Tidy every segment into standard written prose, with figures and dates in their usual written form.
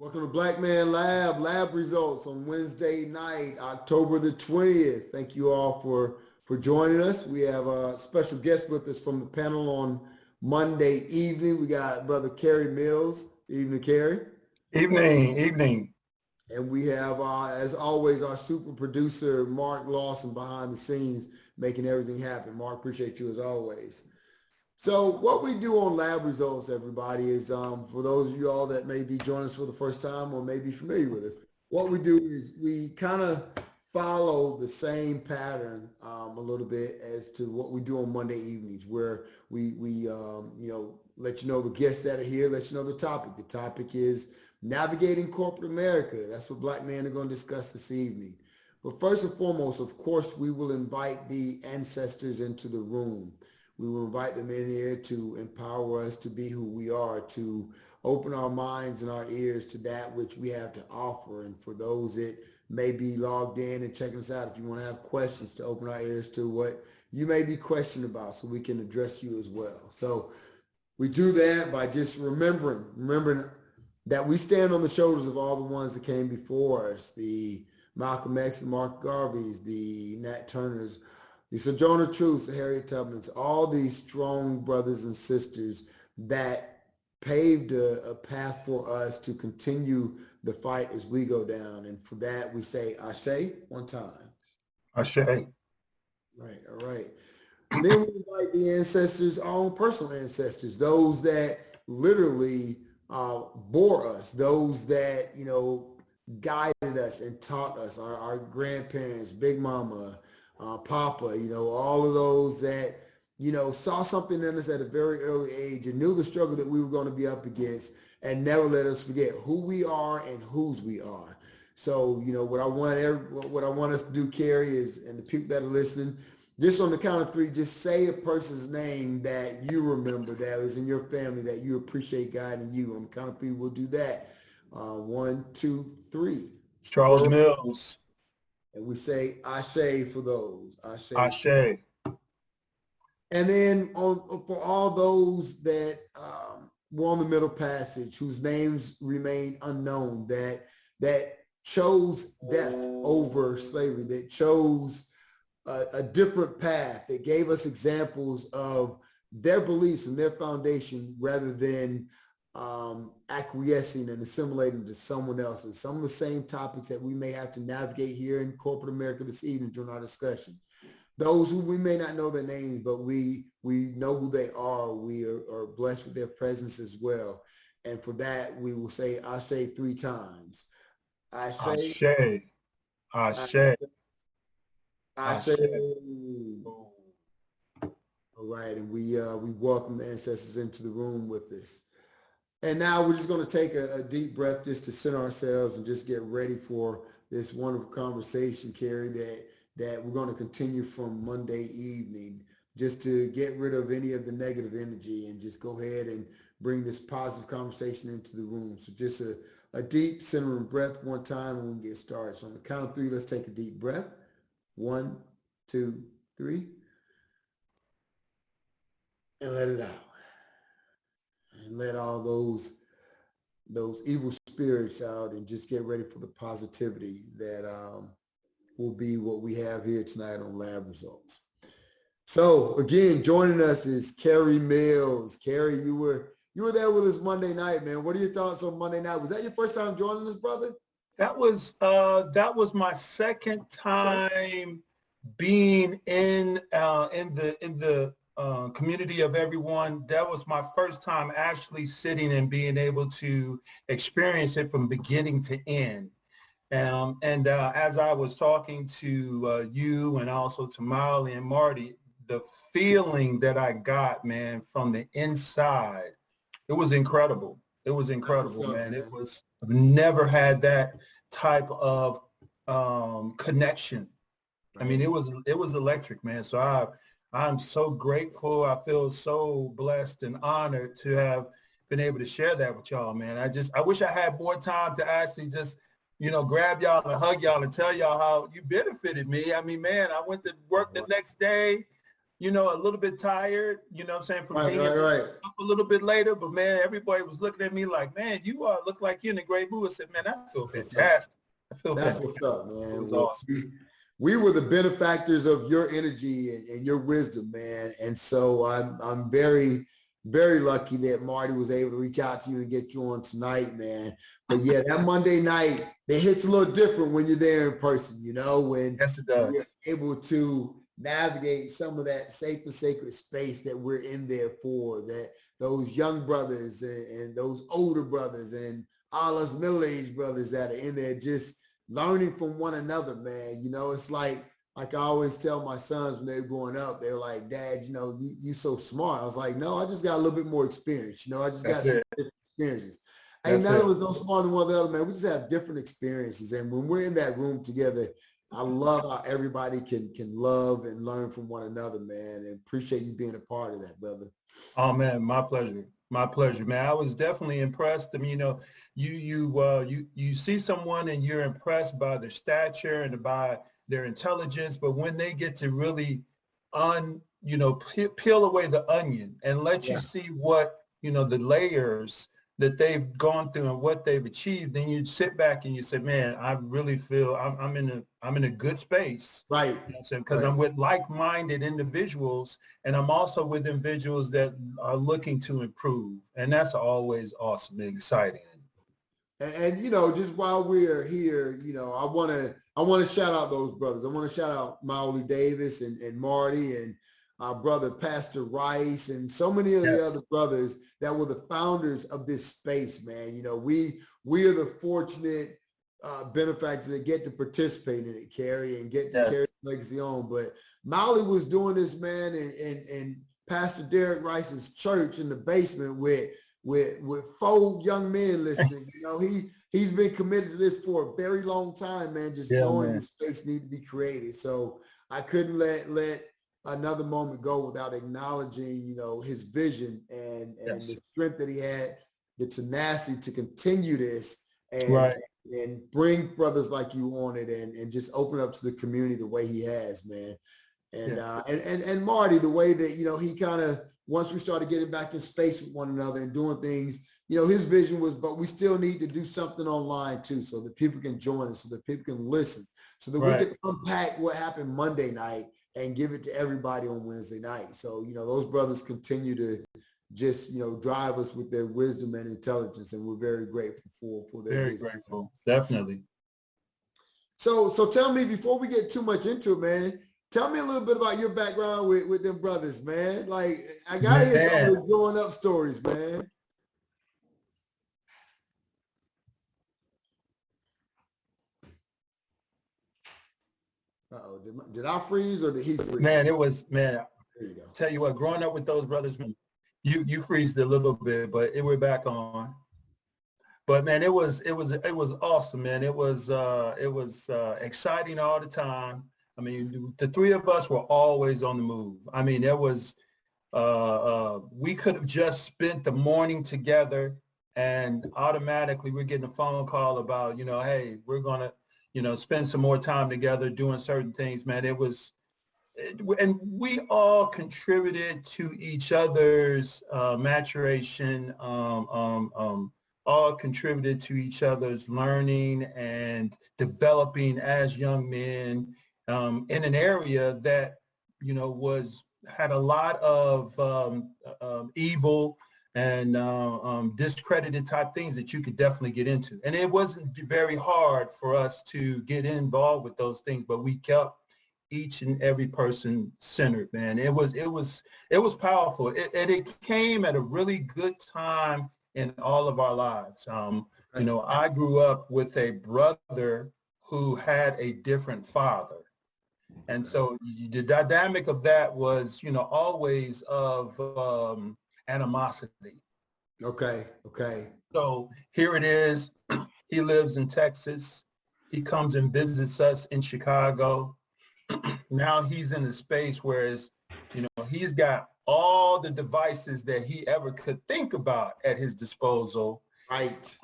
Welcome to Black Man Lab results on Wednesday night, October the 20th. Thank you all for joining us. We have a special guest with us from the panel on Monday evening. We got Brother Kerry Mills. Evening, Kerry. Evening. And we have, as always, our super producer, Mark Lawson, behind the scenes, making everything happen. Mark, appreciate you as always. So what we do on Lab Results, everybody, is for those of you all that may be joining us for the first time or may be familiar with us, what we do is we kind of follow the same pattern a little bit as to what we do on Monday evenings, where we let you know the guests that are here, let you know the topic. The topic is navigating corporate America. That's what Black men are going to discuss this evening. But first and foremost, of course, we will invite the ancestors into the room. We will invite them in here to empower us to be who we are, to open our minds and our ears to that which we have to offer. And for those that may be logged in and checking us out, if you want to have questions, to open our ears to what you may be questioned about so we can address you as well. So we do that by just remembering that we stand on the shoulders of all the ones that came before us, the Malcolm X, the Mark Garveys, the Nat Turners, the Sojourner Truths, the Harriet Tubmans, all these strong brothers and sisters that paved a path for us to continue the fight as we go down. And for that, we say Ashe one time. Ashe. Right, all right. And then we invite the ancestors, our own personal ancestors, those that literally bore us, those that, guided us and taught us, our grandparents, Big Mama, Papa, all of those that, saw something in us at a very early age and knew the struggle that we were going to be up against and never let us forget who we are and whose we are. So, what I want us to do, Kerry, is, and the people that are listening, just on the count of three, just say a person's name that you remember that was in your family that you appreciate guiding you. On the count of three, we'll do that. 1, 2, 3. Charles Mills. And we say Ashe for those. Ashe. And then for all those that were on the Middle Passage, whose names remain unknown, that chose death over slavery, that chose a different path, that gave us examples of their beliefs and their foundation rather than acquiescing and assimilating to someone else's. Some of the same topics that we may have to navigate here in corporate America this evening during our discussion. Those who we may not know their names, but we know who they are. We are blessed with their presence as well. And for that, we will say Ashe 3 times. Ashe. Ashe. Ashe. All right, and we welcome the ancestors into the room with us. And now we're just going to take a deep breath just to center ourselves and just get ready for this wonderful conversation, Kerry, that we're going to continue from Monday evening, just to get rid of any of the negative energy and just go ahead and bring this positive conversation into the room. So just a deep centering breath one time and we can get started. So on the count of 3, let's take a deep breath. 1, 2, 3. And let it out. And let all those evil spirits out and just get ready for the positivity that will be what we have here tonight on Lab Results. So again, joining us is Kerry Mills. Kerry, you were there with us Monday night, man. What are your thoughts on Monday night? Was that your first time joining us, brother? That was my second time being in the community of everyone. That was my first time actually sitting and being able to experience it from beginning to end. As I was talking to you and also to Molly and Marty, the feeling that I got, man, from the inside, it was incredible. It was incredible, man. I've never had that type of connection. I mean, it was electric, man. So I'm so grateful. I feel so blessed and honored to have been able to share that with y'all, man. I wish I had more time to actually just, grab y'all and hug y'all and tell y'all how you benefited me. I mean, man, I went to work the next day, a little bit tired, you know what I'm saying, from Right, being right. up a little bit later. But, man, everybody was looking at me like, man, you look like you're in a great mood. I said, man, I feel That's what's up. fantastic. I feel That's fantastic. what's up, It man. was Well, awesome. we were the benefactors of your energy and your wisdom, man. And so I'm very, very lucky that Marty was able to reach out to you and get you on tonight, man. But yeah, that Monday night, it hits a little different when you're there in person, when Yes, it does. you're able to navigate some of that safe and sacred space that we're in there for, that those young brothers and those older brothers and all us middle-aged brothers that are in there just learning from one another, man. It's like I always tell my sons when they're growing up, they're like, Dad, you so smart. I was like, no, I just got a little bit more experience. I just got some different experiences. Ain't none of us no smarter than one of the other, man. We just have different experiences. And when we're in that room together, I love how everybody can love and learn from one another, man. And appreciate you being a part of that, brother. Oh, man, my pleasure. My pleasure, man. I was definitely impressed. I mean, you see someone and you're impressed by their stature and by their intelligence, but when they get to really peel away the onion and let you see what, the layers that they've gone through and what they've achieved, then you sit back and you say, man, I really feel I'm in a good space. Right. You know what I'm saying? Because I'm with like-minded individuals, and I'm also with individuals that are looking to improve. And that's always awesome and exciting. And just while we're here, I want to shout out those brothers. I want to shout out Maoli Davis and Marty and our brother Pastor Rice and so many of the other brothers that were the founders of this space, man. We are the fortunate benefactors that get to participate in it, Kerry, and get to carry the legacy on. But Maoli was doing this, man, and Pastor Derek Rice's church in the basement with 4 young men listening. He's been committed to this for a very long time, man, just knowing the space need to be created. So I couldn't let another moment go without acknowledging, his vision and the strength that he had, the tenacity to continue this and bring brothers like you on it and just open up to the community the way he has, man. And Marty, the way that, he kind of, once we started getting back in space with one another and doing things, his vision was, but we still need to do something online too, so that people can join us, so that people can listen, so that we can unpack what happened Monday night and give it to everybody on Wednesday night. So, those brothers continue to just, drive us with their wisdom and intelligence. And we're very grateful for their very grateful. Definitely. So tell me, before we get too much into it, man, tell me a little bit about your background with them brothers, man. Like, I got to hear some of those growing up stories, man. Uh-oh, did I freeze or did he freeze? Man, it was, man, there you go. Tell you what, growing up with those brothers, man, you freezed a little bit, but we're back on. But man, it was awesome, man. It was exciting all the time. I mean, the 3 of us were always on the move. I mean, there was, we could have just spent the morning together and automatically we're getting a phone call about, hey, we're going to, spend some more time together doing certain things, man. And we all contributed to each other's maturation, all contributed to each other's learning and developing as young men in an area that, had a lot of evil and discredited type things that you could definitely get into. And it wasn't very hard for us to get involved with those things, but we kept each and every person centered, man. It was powerful. It came at a really good time in all of our lives. I grew up with a brother who had a different father. And so the dynamic of that was, always of animosity. Okay. So here it is. He lives in Texas. He comes and visits us in Chicago. Now he's in a space where he's got all the devices that he ever could think about at his disposal. Right.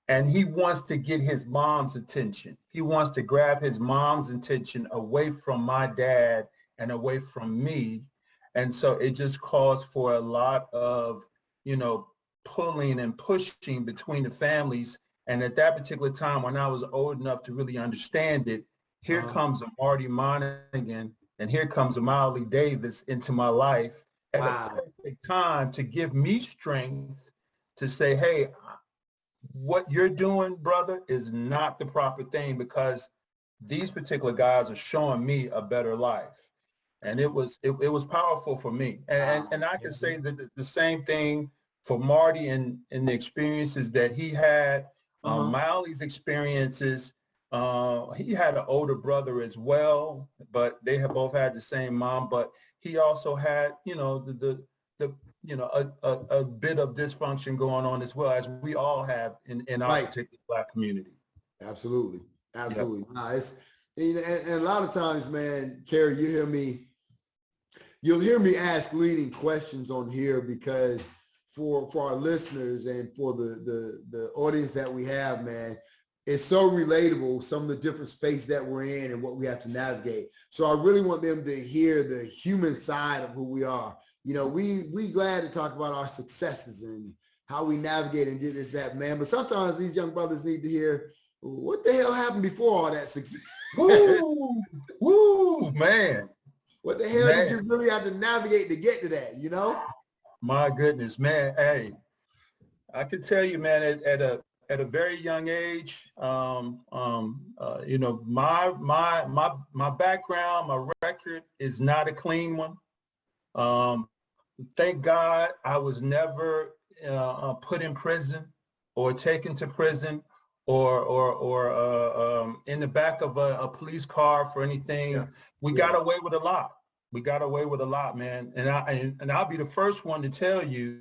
And he wants to get his mom's attention. He wants to grab his mom's attention away from my dad and away from me. And so it just calls for a lot of, pulling and pushing between the families. And at that particular time, when I was old enough to really understand it, here comes a Marty Monaghan and here comes a Miley Davis into my life at a perfect time to give me strength to say, hey, what you're doing, brother, is not the proper thing, because these particular guys are showing me a better life. And it was powerful for me. And I can say that the same thing for Marty and the experiences that he had, Miley's experiences. He had an older brother as well, but they have both had the same mom. But he also had, a bit of dysfunction going on as well, as we all have in our particular Black community. Absolutely. Yep. Nice. And a lot of times, man, Kerry, you'll hear me ask leading questions on here, because for our listeners and for the audience that we have, man, it's so relatable, some of the different space that we're in and what we have to navigate. So I really want them to hear the human side of who we are. We glad to talk about our successes and how we navigate and do this, that, man. But sometimes these young brothers need to hear, what the hell happened before all that success? Woo, man. What the hell did you really have to navigate to get to that, My goodness, man. Hey, I can tell you, man, at a very young age, my background, my record is not a clean one. Thank God I was never put in prison or taken to prison or in the back of a police car for anything. Yeah. We got away with a lot. Man. And I'll be the first one to tell you,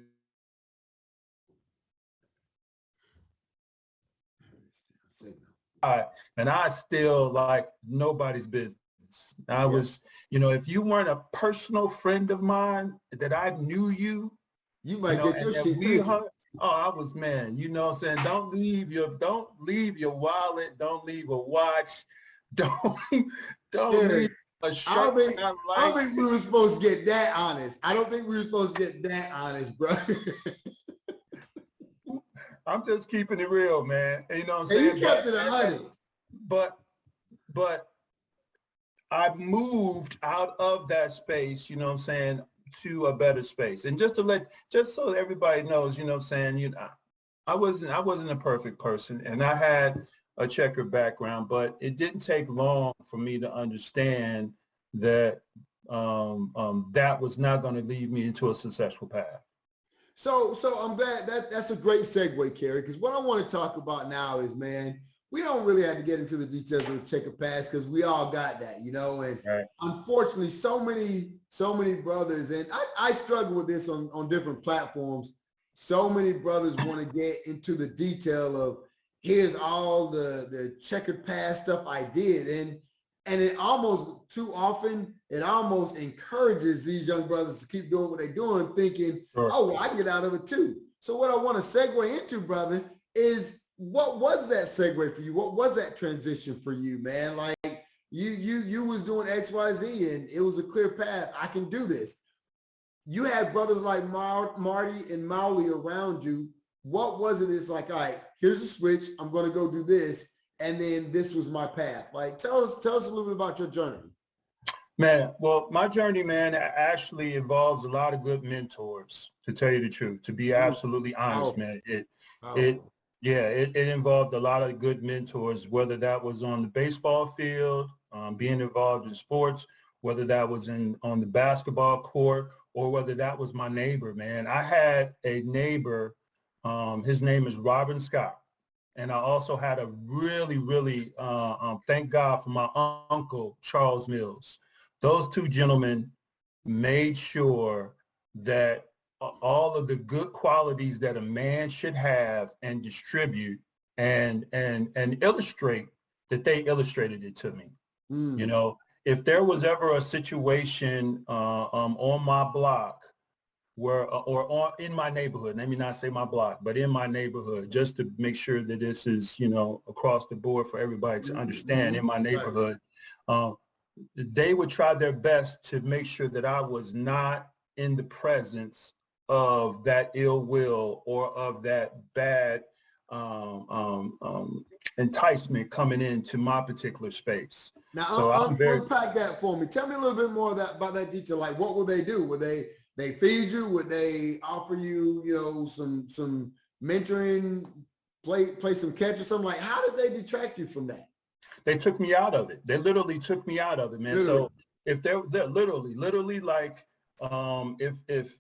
and I still like nobody's business. I was, if you weren't a personal friend of mine that I knew you might get your shit taken. I was, man, what I'm saying? Don't leave your wallet. Don't leave a watch. Don't leave a shirt. I don't think we were supposed to get that honest. Bro. I'm just keeping it real, man. You know what I'm saying? You kept it 100. But I moved out of that space, you know what I'm saying, to a better space. And just so everybody knows, you know what I'm saying, I wasn't a perfect person, and I had a checkered background, but it didn't take long for me to understand that that was not going to lead me into a successful path. So I'm glad that's a great segue, Kerry, because what I want to talk about now is, man, we don't really have to get into the details of the checker pass, because we all got that, and right. Unfortunately, so many brothers, and I struggle with this on different platforms. So many brothers want to get into the detail of, here's all the checkered pass stuff I did. And it almost too often, it almost encourages these young brothers to keep doing what they're doing, thinking, oh, well, I can get out of it too. So what I want to segue into, brother, is what was that segue for you? What was that transition for you, man? Like you was doing X, Y, Z, and it was a clear path. I can do this. You had brothers like Marty and Miley around you. What was it? It's like, all right, here's a switch. I'm going to go do this. And then this was my path. Like, tell us a little bit about your journey. Man, well, my journey, man, actually involves a lot of good mentors, to tell you the truth, to be absolutely honest, man. It involved a lot of good mentors, whether that was on the baseball field, being involved in sports, whether that was on the basketball court, or whether that was my neighbor, man. I had a neighbor, his name is Robin Scott. And I also had a really, really, thank God for my uncle, Charles Mills. Those two gentlemen made sure that all of the good qualities that a man should have and distribute and illustrate, that they illustrated it to me. If there was ever a situation on my block or in my neighborhood, let me not say my block, but in my neighborhood, just to make sure that this is, across the board for everybody to understand, in my neighborhood, they would try their best to make sure that I was not in the presence of that ill will or of that bad enticement coming into my particular space. Now, So I'm very unpack that for me. Tell me a little bit more about that detail. Like, what would they do? Would they feed you? Would they offer you, some mentoring, play some catch or something? Like, how did they detract you from that? They took me out of it. They literally took me out of it, man. Literally. So if they're literally like, if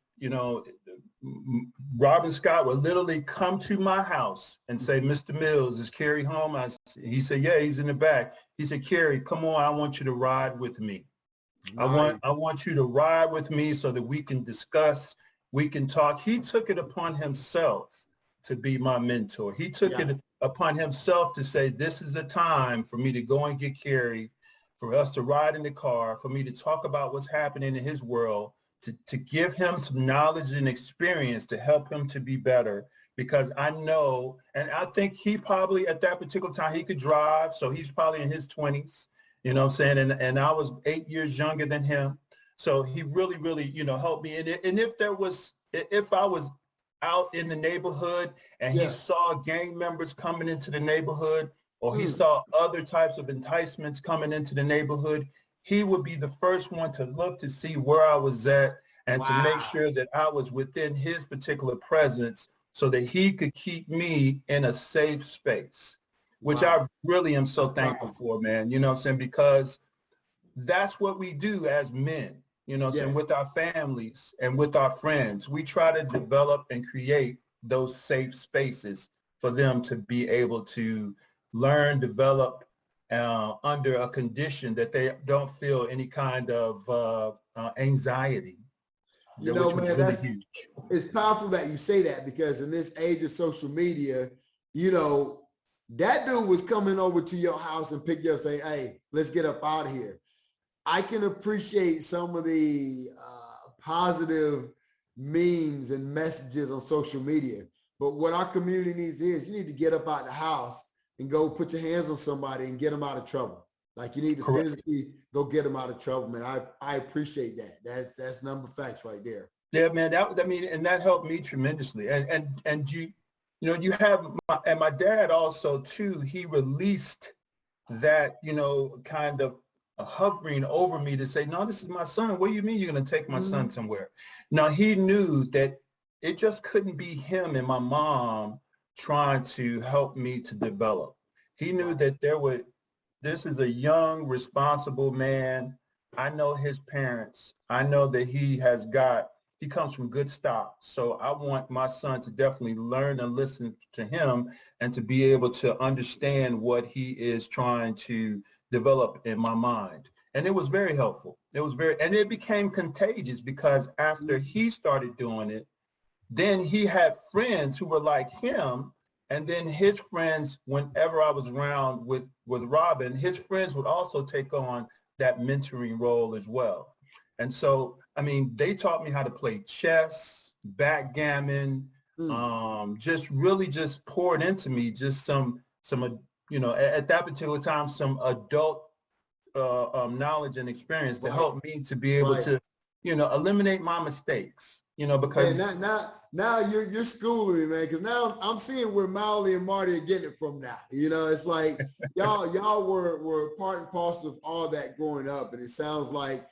Robin Scott would literally come to my house and say, Mr. Mills, is Kerry home? He said, yeah, he's in the back. He said, Kerry, come on, I want you to ride with me. Right. I want you to ride with me so that we can discuss, we can talk. He took it upon himself to be my mentor. He took it upon himself to say, this is the time for me to go and get Kerry, for us to ride in the car, for me to talk about what's happening in his world, to give him some knowledge and experience to help him to be better. Because I know, and I think he probably at that particular time, he could drive. So he's probably in his 20s, you know what I'm saying? And I was 8 years younger than him. So he really, really, helped me. And if I was out in the neighborhood and he saw gang members coming into the neighborhood, or he saw other types of enticements coming into the neighborhood, he would be the first one to look to see where I was at and to make sure that I was within his particular presence so that he could keep me in a safe space, which I really am so thankful for, man. You know what I'm saying? Because that's what we do as men, you know what I'm saying, with our families and with our friends. We try to develop and create those safe spaces for them to be able to learn, develop under a condition that they don't feel any kind of anxiety. Man, really huge. It's powerful that you say that, because in this age of social media, that dude was coming over to your house and pick you up and say, hey, let's get up out of here. I can appreciate some of the positive memes and messages on social media, but what our community needs is you need to get up out the house and go put your hands on somebody and get them out of trouble. Like, you need to physically go get them out of trouble, man. I appreciate that. That's number facts right there. Yeah, man. And that helped me tremendously. And you have my dad also too. He released that, kind of hovering over me to say, no, this is my son. What do you mean you're going to take my son somewhere? Now, he knew that it just couldn't be him and my mom trying to help me to develop. He knew that this is a young, responsible man. I know his parents. I know that he comes from good stock. So I want my son to definitely learn and listen to him and to be able to understand what he is trying to develop in my mind. And it was very helpful. And it became contagious, because after he started doing it, then he had friends who were like him. And then his friends, whenever I was around with Robin, his friends would also take on that mentoring role as well. And so, they taught me how to play chess, backgammon, just poured into me just some at that particular time, some adult knowledge and experience to help me to be able to, eliminate my mistakes, because now you're schooling me, man, because now I'm seeing where Molly and Marty are getting it from now. It's like y'all were part and parcel of all that growing up, and it sounds like,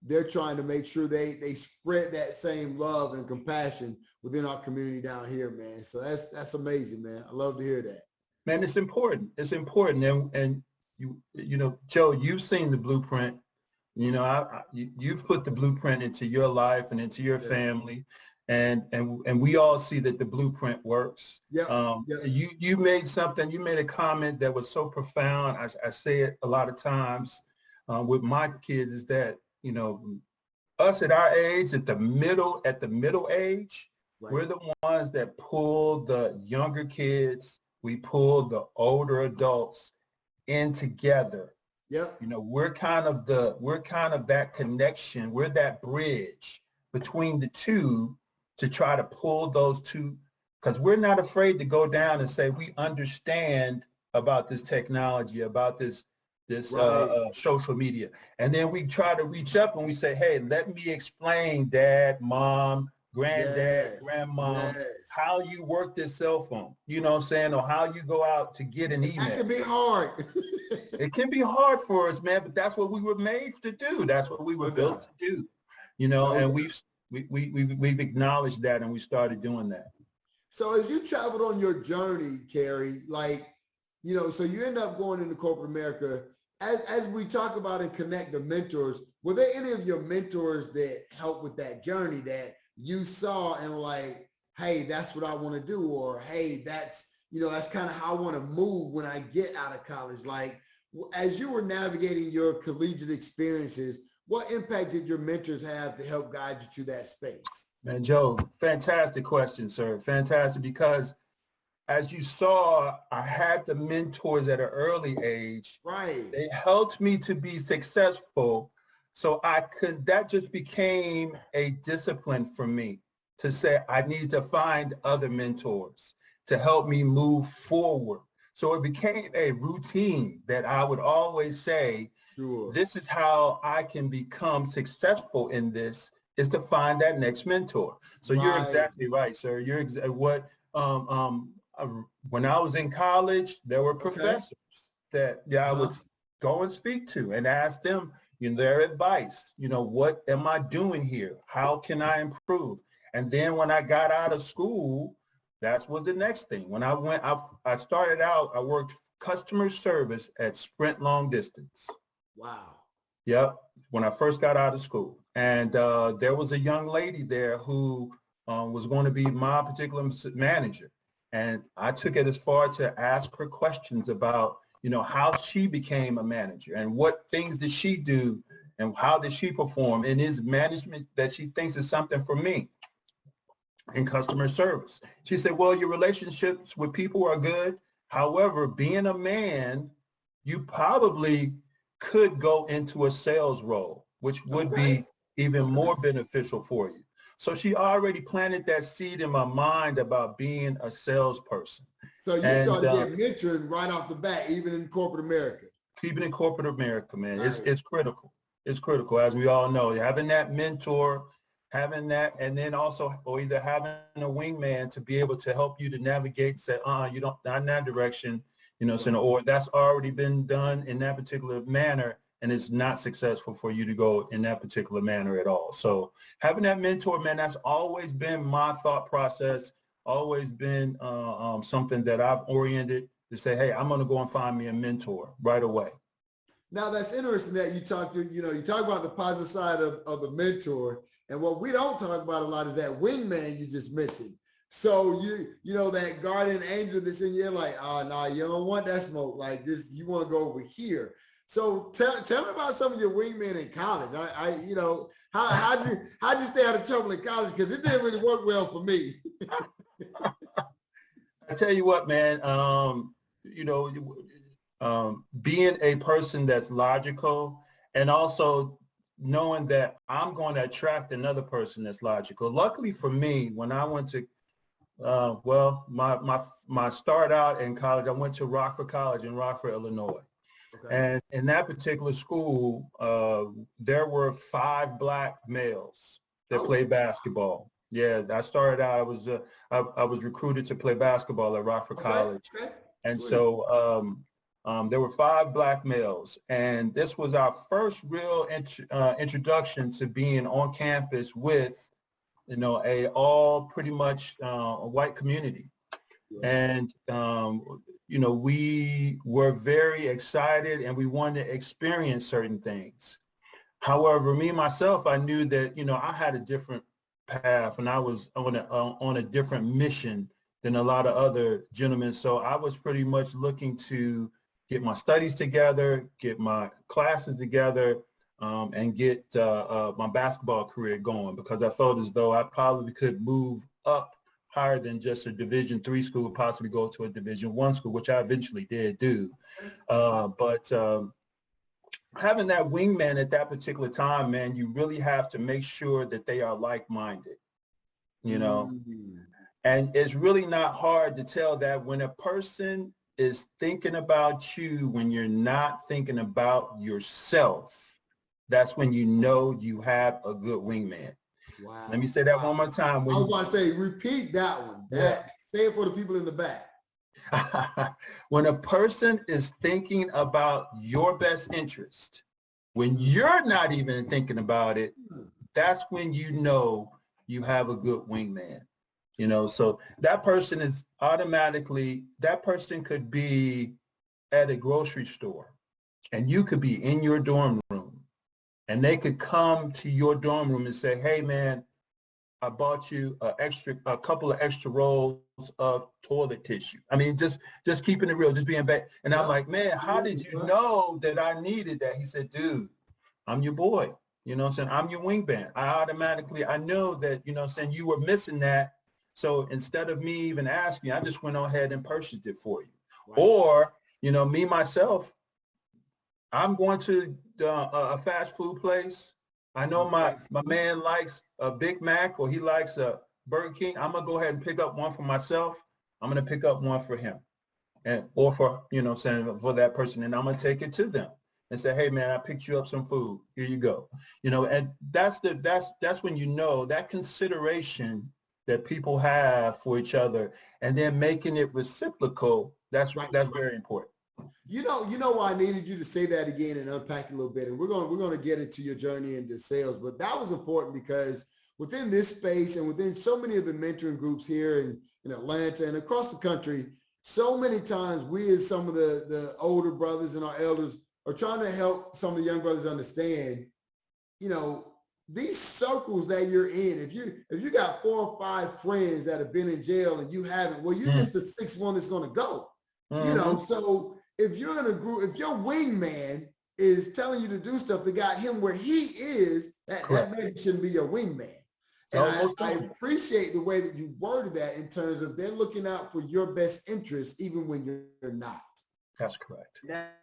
they're trying to make sure they spread that same love and compassion within our community down here, man. So that's amazing, man. I love to hear that. Man, it's important. It's important. And Joe, you've seen the blueprint. You've put the blueprint into your life and into your family. And we all see that the blueprint works. You made a comment that was so profound. I say it a lot of times with my kids, is that, us at our age, at the middle age, we're the ones that pull the younger kids. We pull the older adults in together. We're kind of that connection. We're that bridge between the two to try to pull those two, because we're not afraid to go down and say we understand about this technology, about this Right. social media. And then we try to reach up and we say, hey, let me explain, dad, mom, granddad, Yes. grandmom, Yes. how you work this cell phone, you know what I'm saying? Or how you go out to get an That email. can be hard. It can be hard for us, man, but that's what we were made to do. That's what we were No built doubt. to do, you know, No and doubt. we've acknowledged that and we started doing that. So as you traveled on your journey, Kerry, like, you know, so you end up going into corporate America. As we talk about and connect the mentors, were there any of your mentors that helped with that journey that you saw and like, hey, that's what I want to do, or hey, that's, you know, that's kind of how I want to move when I get out of college? Like, as you were navigating your collegiate experiences, what impact did your mentors have to help guide you to that space? Man, Joe, fantastic question, sir. Fantastic, because as you saw, I had the mentors at an early age. Right. They helped me to be successful. So that just became a discipline for me to say, I need to find other mentors to help me move forward. So it became a routine that I would always say, Sure. this is how I can become successful in this, is to find that next mentor. So you're Right. exactly right, sir. When I was in college, there were Okay. professors that I would Uh-huh. go and speak to and ask them, you know, their advice. You know, what am I doing here? How can I improve? And then when I got out of school, that was the next thing. When I started out, I worked customer service at Sprint Long Distance. Wow. Yep, when I first got out of school. And there was a young lady there who was going to be my particular manager. And I took it as far to ask her questions about, you know, how she became a manager and what things did she do and how did she perform in his management that she thinks is something for me in customer service. She said, well, your relationships with people are good. However, being a man, you probably could go into a sales role, which would Okay. be even Okay. more beneficial for you. So she already planted that seed in my mind about being a salesperson. So you And started getting mentoring right off the bat, even in corporate America. keeping in corporate America, man, Right. it's critical. It's critical, as we all know. Having that mentor, having that, and then also, or either having a wingman to be able to help you to navigate, say, you don't, not in that direction, you know, so, Right. or that's already been done in that particular manner, and it's not successful for you to go in that particular manner at all. So having that mentor, man, that's always been my thought process, always been something that I've oriented to say, hey, I'm going to go and find me a mentor right away. Now that's interesting that you talk to, you know, you talk about the positive side of the mentor. And what we don't talk about a lot is that wingman you just mentioned. So you know, that guardian angel that's in you, like, oh, no, you don't want that smoke. Like this, you want to go over here. So tell me about some of your wingmen in college. You know, how'd you stay out of trouble in college? Because it didn't really work well for me. I tell you what, man, you know, being a person that's logical and also knowing that I'm going to attract another person that's logical. Luckily for me, when I went to, my start out in college, I went to Rockford College in Rockford, Illinois. Okay. And in that particular school, there were 5 black males that played basketball. Yeah, I started out, I was recruited to play basketball at Rockford College. Okay. And Sweet. so there were 5 black males. And this was our first real introduction to being on campus with, you know, a all pretty much a white community. Yeah. And, you know, we were very excited and we wanted to experience certain things. However, me, myself, I knew that, you know, I had a different path and I was on a different mission than a lot of other gentlemen. So I was pretty much looking to get my studies together, get my classes together, and get my basketball career going, because I felt as though I probably could move up higher than just a Division III school, possibly go to a Division I school, which I eventually did do. But having that wingman at that particular time, man, you really have to make sure that they are like-minded, you know? Mm. And it's really not hard to tell that when a person is thinking about you when you're not thinking about yourself, that's when you know you have a good wingman. Wow. Let me say that one more time. I was going to say, repeat that one. Say it for the people in the back. When a person is thinking about your best interest, when you're not even thinking about it, that's when you know you have a good wingman. You know, so that person is automatically, that person could be at a grocery store and you could be in your dorm room and they could come to your dorm room and say, hey man, I bought you a couple of extra rolls of toilet tissue. I mean, just keeping it real, just being back. And I'm like, man, how did you know that I needed that? He said, dude, I'm your boy. You know what I'm saying? I'm your wingman. I know that, you know what I'm saying, you were missing that. So instead of me even asking, I just went ahead and purchased it for you. Right. Or, you know, me, myself, I'm going to a fast food place. I know my man likes a Big Mac or he likes a Burger King. I'm going to go ahead and pick up one for myself. I'm going to pick up one for him or for, you know, saying for that person. And I'm going to take it to them and say, hey, man, I picked you up some food. Here you go. You know, and that's when you know that consideration that people have for each other and then making it reciprocal. That's very important. You know why I needed you to say that again and unpack it a little bit. And we're going to get into your journey into sales, but that was important because within this space and within so many of the mentoring groups here in Atlanta and across the country, so many times we as some of the older brothers and our elders are trying to help some of the young brothers understand, you know, these circles that you're in, if you got 4 or 5 friends that have been in jail and you haven't, well, you're just the 6th one that's going to go, you know, so if you're in a group, if your wingman is telling you to do stuff that got him where he is, that maybe shouldn't be your wingman. And I appreciate the way that you worded that in terms of they're looking out for your best interest, even when you're not. That's correct.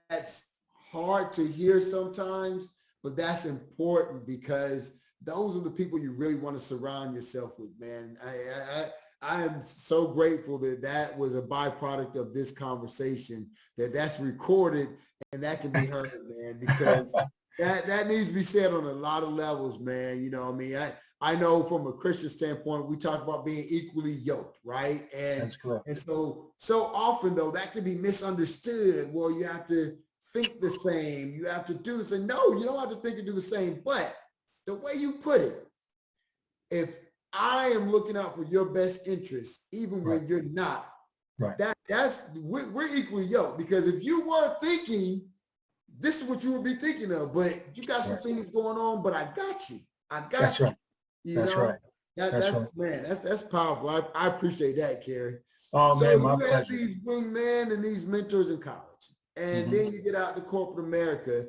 That's hard to hear sometimes, but that's important because those are the people you really want to surround yourself with, man. I am so grateful that was a byproduct of this conversation, that's recorded and that can be heard, man, because that needs to be said on a lot of levels, man. You know what I mean? I know from a Christian standpoint, we talk about being equally yoked, right? And that's correct. And so often though, that can be misunderstood. Well, you have to think the same. You have to do this. And no, you don't have to think and do the same. But the way you put it, if I am looking out for your best interest, even when you're not, we're equally yoked. Because if you were thinking, this is what you would be thinking of, but you got some things going on, but I got you. I got you. Right. That's right. That's powerful. I appreciate that, Kerry. Oh, so man, my you pleasure. have these wingmen and these mentors in college, and then you get out to corporate America.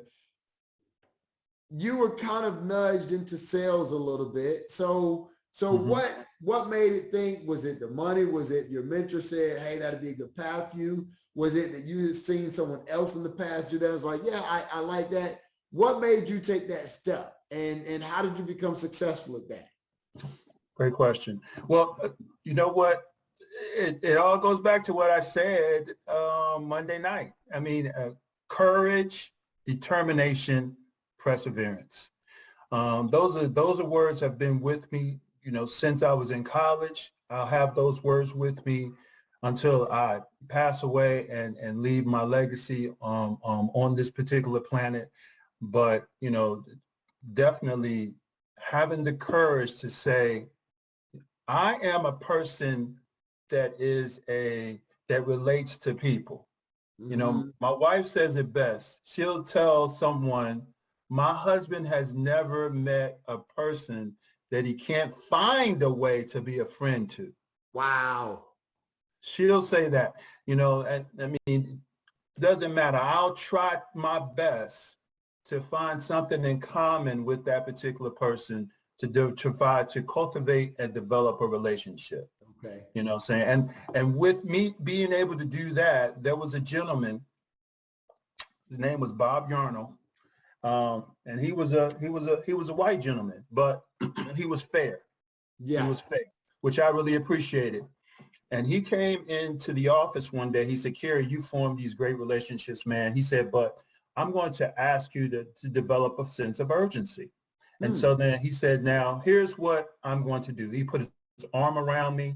You were kind of nudged into sales a little bit. So what made it think? Was it the money? Was it your mentor said, hey, that'd be a good path for you? Was it that you had seen someone else in the past do that? Was like, yeah, I like that. What made you take that step? And how did you become successful at that? Great question. Well, you know what? It all goes back to what I said Monday night. I mean, courage, determination, perseverance. Those are words have been with me, you know, since I was in college. I'll have those words with me until I pass away and leave my legacy on this particular planet. But, you know, definitely having the courage to say, I am a person that relates to people. You know, my wife says it best. She'll tell someone, my husband has never met a person that he can't find a way to be a friend to. Wow. She'll say that, you know, and I mean, it doesn't matter. I'll try my best to find something in common with that particular person to try to cultivate and develop a relationship. Okay. You know what I'm saying? And with me being able to do that, there was a gentleman, his name was Bob Yarnell. And he was a white gentleman, but he was fair. Yeah. He was fair, which I really appreciated. And he came into the office one day. He said, Kerry, you formed these great relationships, man. He said, but I'm going to ask you to develop a sense of urgency. And so then he said, now, here's what I'm going to do. He put his arm around me.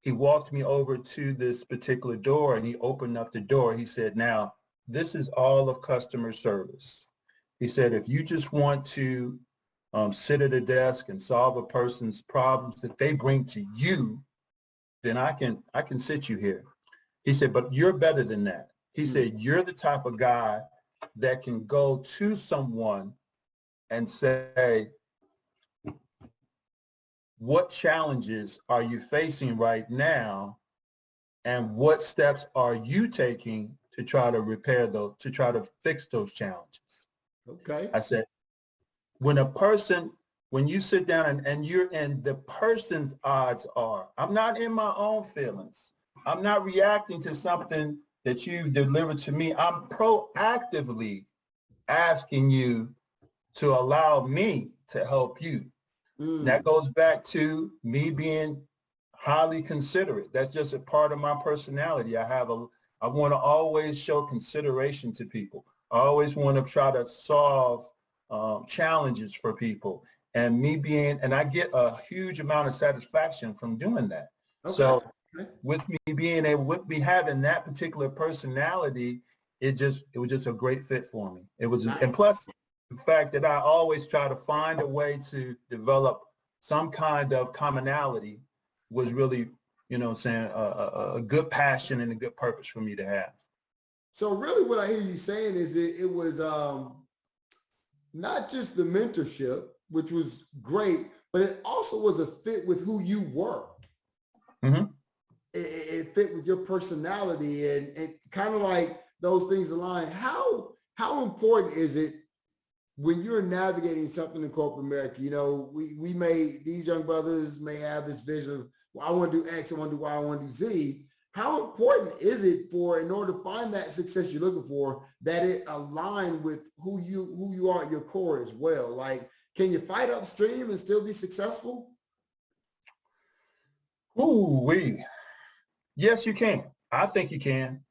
He walked me over to this particular door and he opened up the door. He said, now, this is all of customer service. He said, if you just want to sit at a desk and solve a person's problems that they bring to you, then I can sit you here. He said, but you're better than that. He said, you're the type of guy that can go to someone and say, what challenges are you facing right now? And what steps are you taking to try to repair those, to try to fix those challenges? Okay. I said, when you sit down and you're in the person's odds are, I'm not in my own feelings. I'm not reacting to something that you've delivered to me. I'm proactively asking you to allow me to help you. That goes back to me being highly considerate. That's just a part of my personality. I want to always show consideration to people. I always want to try to solve challenges for people. And I get a huge amount of satisfaction from doing that. Okay. So with me having that particular personality, it was just a great fit for me. It was, nice. And plus the fact that I always try to find a way to develop some kind of commonality was really, a good passion and a good purpose for me to have. So really what I hear you saying is it was not just the mentorship, which was great, but it also was a fit with who you were. Mm-hmm. It fit with your personality and kind of like those things align. How important is it when you're navigating something in corporate America? These young brothers may have this vision of, well, I want to do X, I want to do Y, I want to do Z. How important is it in order to find that success you're looking for, that it align with who you are at your core as well? Like, can you fight upstream and still be successful? Yes, you can. I think you can.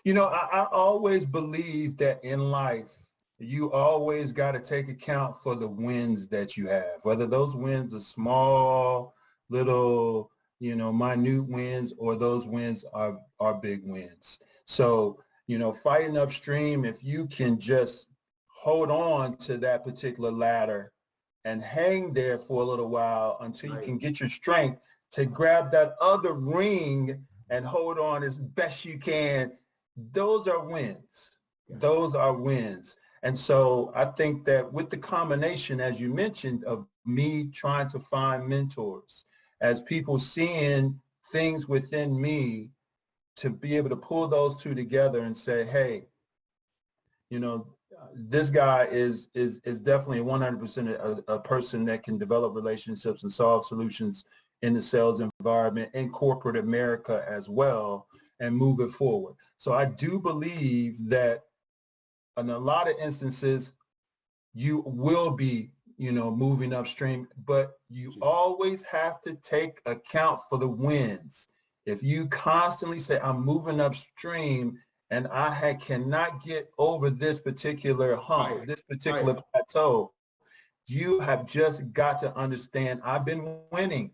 I always believe that in life, you always got to take account for the wins that you have, whether those wins are small, little, minute wins, or those wins are big wins. So, fighting upstream, if you can just hold on to that particular ladder and hang there for a little while until you can get your strength to grab that other ring and hold on as best you can, those are wins. Yeah. Those are wins. And so I think that with the combination, as you mentioned, of me trying to find mentors, as people seeing things within me, to be able to pull those two together and say, hey, this guy is definitely 100% a person that can develop relationships and solve solutions in the sales environment, in corporate America as well, and move it forward. So I do believe that in a lot of instances, you will be, moving upstream, but you always have to take account for the wins. If you constantly say, I'm moving upstream and I cannot get over this particular hump, this particular plateau, you have just got to understand, I've been winning.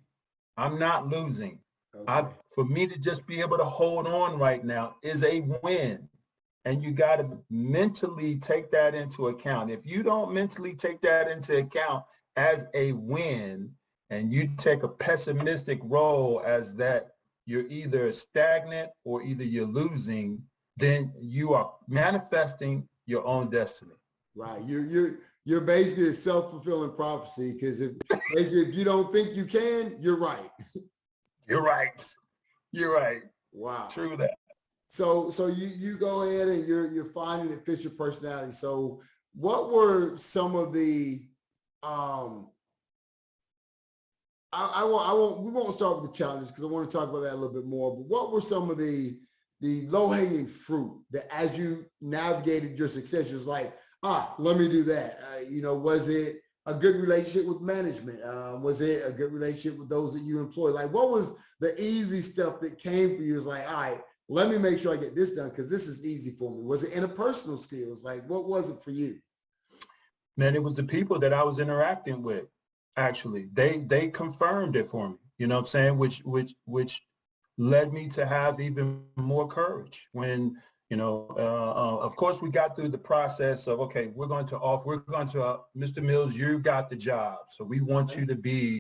I'm not losing. Okay. For me to just be able to hold on right now is a win. And you got to mentally take that into account. If you don't mentally take that into account as a win, and you take a pessimistic role as that you're either stagnant or either you're losing, then you are manifesting your own destiny. Right. You're basically a self-fulfilling prophecy, because if you don't think you can, you're right. You're right. You're right. Wow. True that. So you go ahead and you're finding it fits your personality. So what were some of the we won't start with the challenges because I want to talk about that a little bit more, but what were some of the low-hanging fruit that as you navigated your success, just like, let me do that? Was it a good relationship with management? Was it a good relationship with those that you employ? Like, what was the easy stuff that came for you? It's like, all right, let me make sure I get this done because this is easy for me. Was it interpersonal skills? Like, what was it for you? Man, it was the people that I was interacting with. Actually, they confirmed it for me. You know what I'm saying? Which led me to have even more courage when, of course, we got through the process of, okay, Mr. Mills, you got the job. So we want you to be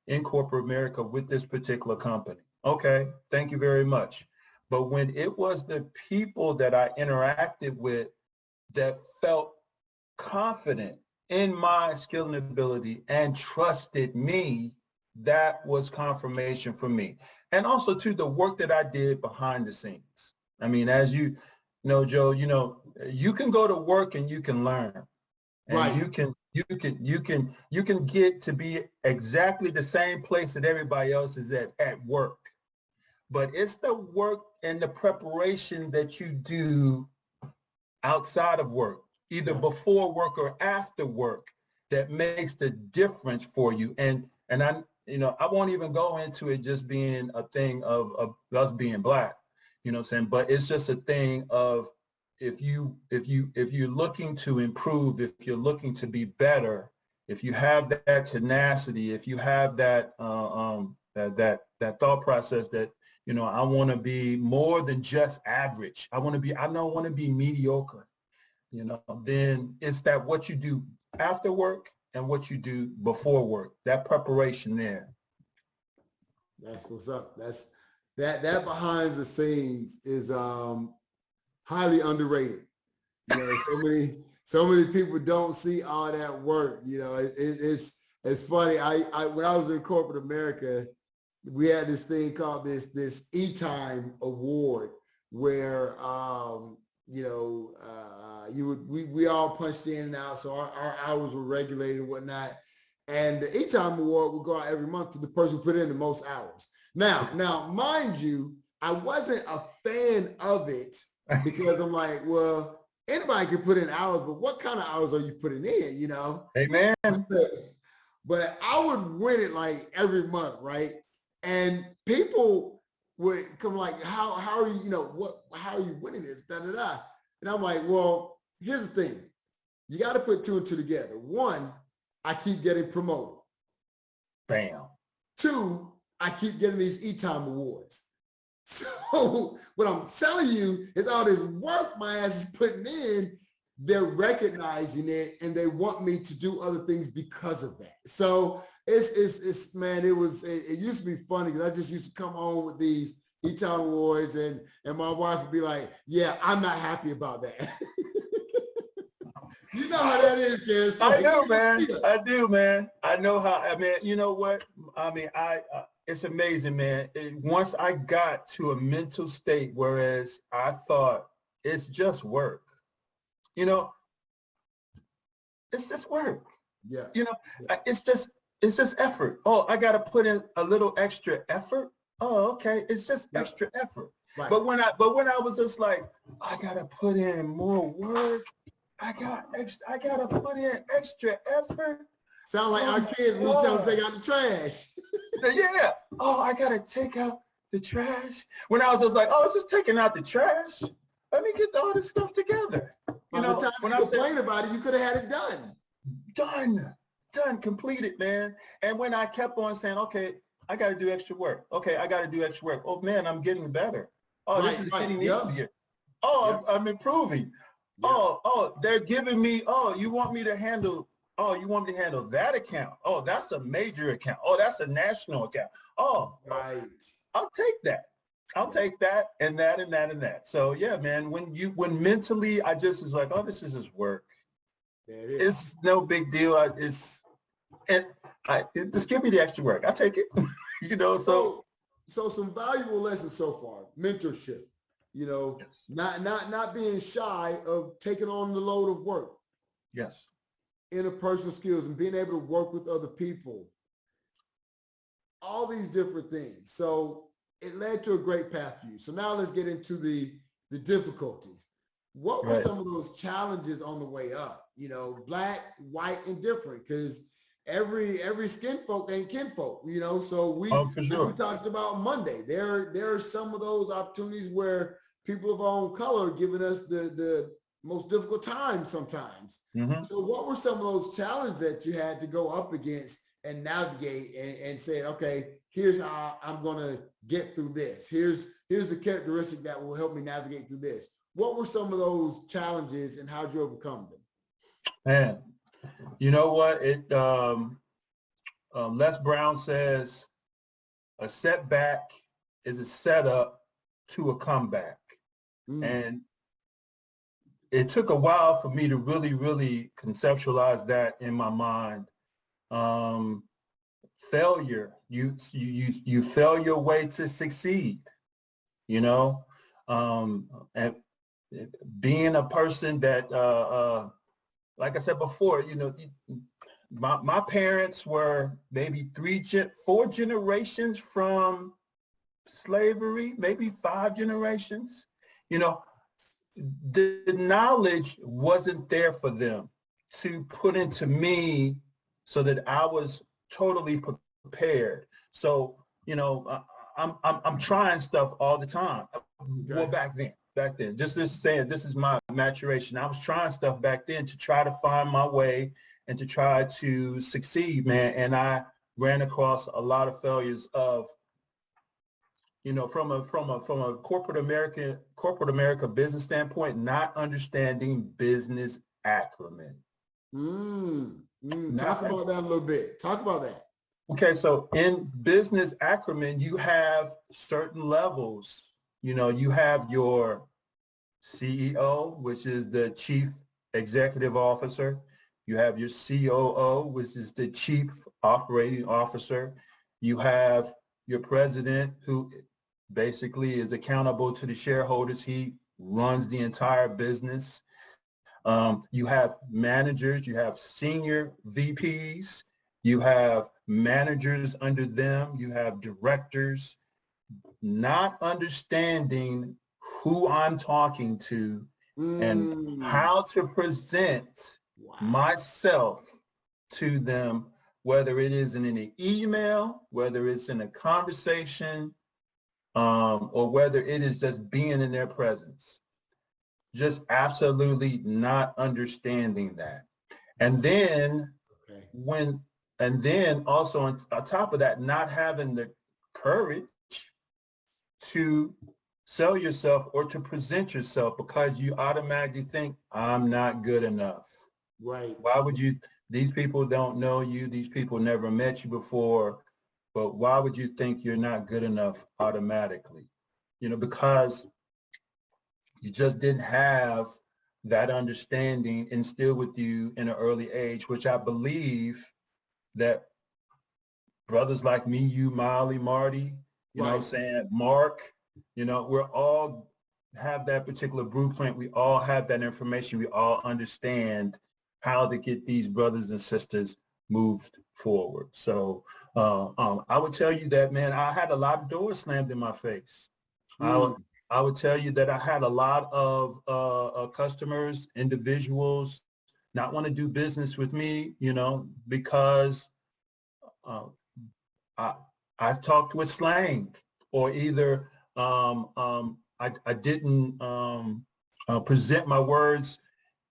in corporate America with this particular company. Okay, thank you very much. But when it was the people that I interacted with that felt confident in my skill and ability and trusted me, that was confirmation for me. And also to the work that I did behind the scenes. I mean, as you know, Joe, you can go to work and you can learn. And Right. you can get to be exactly the same place that everybody else is at work. But it's the work and the preparation that you do outside of work, either before work or after work, that makes the difference for you. And I won't even go into it just being a thing of us being Black, you know what I'm saying? But it's just a thing of if you're looking to improve, if you're looking to be better, if you have that tenacity, if you have that that thought process that, I want to be more than just average. I don't want to be mediocre. Then it's that what you do after work and what you do before work, that preparation there. That's what's up. That behind the scenes is highly underrated. So many people don't see all that work. It's funny. I when I was in corporate America, we had this thing called this E-Time Award where we all punched in and out, so our hours were regulated and whatnot. And the E-Time Award would go out every month to the person who put in the most hours. Now, mind you, I wasn't a fan of it because I'm like, well, anybody can put in hours, but what kind of hours are you putting in, Amen. But I would win it like every month, right? And people would come like, how are you, how are you winning this? Da, da, da. And I'm like, well, here's the thing. You got to put two and two together. One, I keep getting promoted. Bam. Two, I keep getting these E-Time Awards. So what I'm telling you is all this work my ass is putting in, they're recognizing it and they want me to do other things because of that. So it's man, it used to be funny because I just used to come home with these E-Time Awards and my wife would be like, yeah, I'm not happy about that. You know how that is, Kerry. So I do, man. I do, man. I know how. I mean, you know what? I mean, it's amazing, man. Once I got to a mental state, whereas I thought it's just work. It's just work. Yeah. It's just effort. Oh, I got to put in a little extra effort. Oh, okay. It's just extra effort. Right. But when I was just like, I got to put in more work. I got to put in extra effort. Sound like our kids when you tell them to take out the trash. Yeah. Oh, I got to take out the trash. When I was just like, oh, it's just taking out the trash. Let me get all this stuff together. By the time when I complained about it, you could have had it done. Done, completed, man. And when I kept on saying, okay, I got to do extra work. Okay, I got to do extra work. Oh, man, I'm getting better. Oh, this is getting easier. Oh, I'm improving. Yeah. Oh, they're giving me, you want me to handle that account. Oh, that's a major account. Oh, that's a national account. Oh, right. I'll take that. I'll take that and that and that and that. So yeah, man, when mentally I just was like, oh, this is just work. There it is. It's no big deal. Just give me the extra work. I take it. So some valuable lessons so far. Mentorship. Yes. Not being shy of taking on the load of work. Yes. Interpersonal skills and being able to work with other people. All these different things. So it led to a great path for you. So now let's get into the difficulties. what were Right. some of those challenges on the way up? You know, black, white, and different, because every skin folk ain't kinfolk, you know. So Oh, for like we sure. talked about Monday, there are some of those opportunities where people of our own color are giving us the most difficult times sometimes. Mm-hmm. So what were some of those challenges that you had to go up against and navigate and say, okay, here's how I'm going to get through this. Here's the characteristic that will help me navigate through this. What were some of those challenges and how did you overcome them? Man, you know what? Les Brown says a setback is a setup to a comeback. Mm, And it took a while for me to really, really conceptualize that in my mind. Failure, you fail your way to succeed, you know, and being a person that, like I said before, you know, my parents were maybe four generations from slavery, maybe 5 generations. You know, the knowledge wasn't there for them to put into me so that I was totally prepared. So, you know, I'm trying stuff all the time. Well, okay. back then, just saying, this is my maturation. I was trying stuff back then to try to find my way and to try to succeed, man. And I ran across a lot of failures of, you know, from a corporate America business standpoint, not understanding business acumen. Talk about that a little bit. Talk about that. Okay, so in business acumen, you have certain levels. You know, you have your CEO, which is the Chief Executive Officer. You have your COO, which is the Chief Operating Officer. You have your president, who basically is accountable to the shareholders. He runs the entire business. You have managers, you have senior VPs, you have managers under them, you have directors. Not understanding who I'm talking to and how to present myself to them, whether it is in an email, whether it's in a conversation, or whether it is just being in their presence. Just absolutely not understanding that. And then also on top of that, not having the courage to sell yourself or to present yourself because you automatically think, I'm not good enough. Right. Why would you? These people don't know you. These people never met you before. But why would you think you're not good enough automatically? You know, because you just didn't have that understanding instilled with you in an early age, which I believe that brothers like me, you, Molly, Marty, you know what I'm saying, Mark, you know, we're all have that particular blueprint. We all have that information. We all understand how to get these brothers and sisters moved forward. So I would tell you that, man, I had a lot of doors slammed in my face. I would tell you that I had a lot of customers, individuals not want to do business with me, you know, because I talked with slang, or either I didn't present my words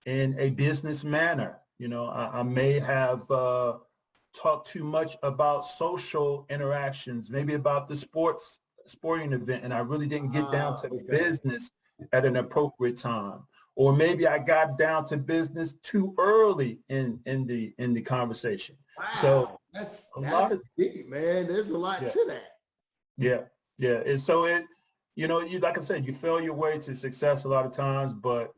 in a business manner. You know, I may have talked too much about social interactions, maybe about the sporting event, and I really didn't get down to the business at an appropriate time. Or maybe I got down to business too early in the conversation. Wow. So that's deep, man. There's a lot to that. Yeah. And so you know, like I said, you fail your way to success a lot of times, but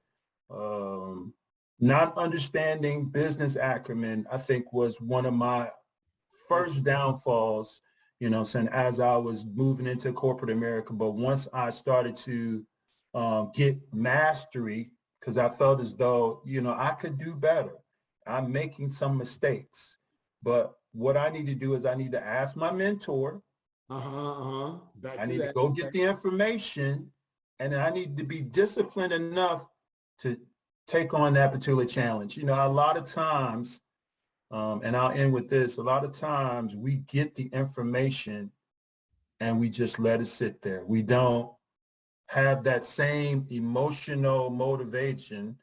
not understanding business acumen, I think, was one of my first downfalls, you know, saying as I was moving into corporate America. But once I started to get mastery, because I felt as though, you know, I could do better. I'm making some mistakes. But what I need to do is I need to ask my mentor. I need to go get the information, and I need to be disciplined enough to take on that particular challenge. You know, a lot of times, and I'll end with this, a lot of times we get the information and we just let it sit there. We don't have that same emotional motivation